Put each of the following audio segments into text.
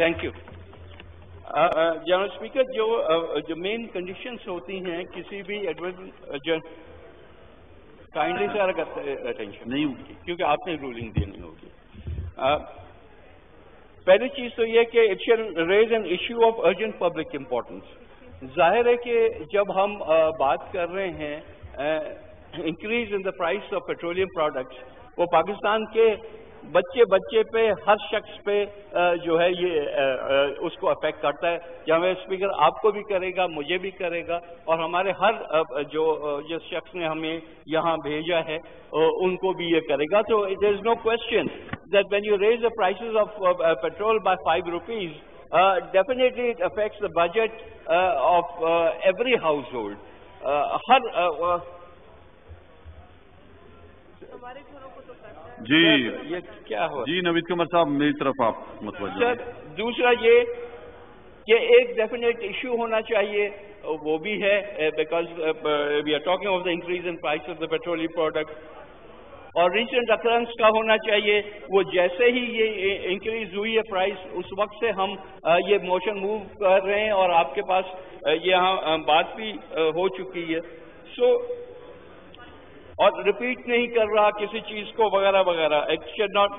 Thank you. General speaker, जो main conditions होती हैं किसी भी काइंडली सर अटेंशन नहीं होगी क्योंकि आपने रूलिंग देनी होगी। पहली चीज तो यह कि it shall raise an issue of urgent public importance. जाहिर है कि जब हम बात कर रहे हैं increase in the price of petroleum products, वो पाकिस्तान के बच्चे पे, हर शख्स पे जो है ये उसको अफेक्ट करता है। जनाब स्पीकर, आपको भी करेगा, मुझे भी करेगा, और हमारे हर जिस शख्स ने हमें यहाँ भेजा है उनको भी ये करेगा। तो it is no question that when you raise the prices of petrol by 5 rupees, definitely it affects the budget of every household. जी ये क्या हो जी नवीद कुमार साहब, मेरी तरफ आप मुतवज्जो। सर, दूसरा ये कि एक डेफिनेट इशू होना चाहिए, वो भी है because we are talking of the increase in price of the petroleum product, और रिसेंट अकरेंस का होना चाहिए। वो जैसे ही ये इंक्रीज हुई है प्राइस, उस वक्त से हम ये मोशन मूव कर रहे हैं और आपके पास यहाँ बात भी हो चुकी है। सो और रिपीट नहीं कर रहा किसी चीज को वगैरह वगैरह। It should not,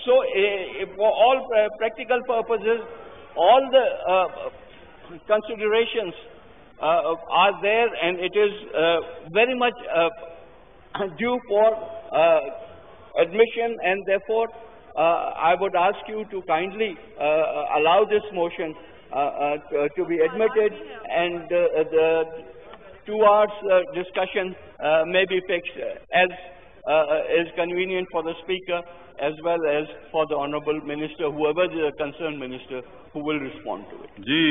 so for all practical purposes all the considerations are there, and it is very much due for admission, and therefore I would ask you to kindly allow this motion to be admitted, and the 2 hours discussion may be fixed as is convenient for the Speaker as well as for the Honourable Minister, whoever the concerned Minister who will respond to it. Ji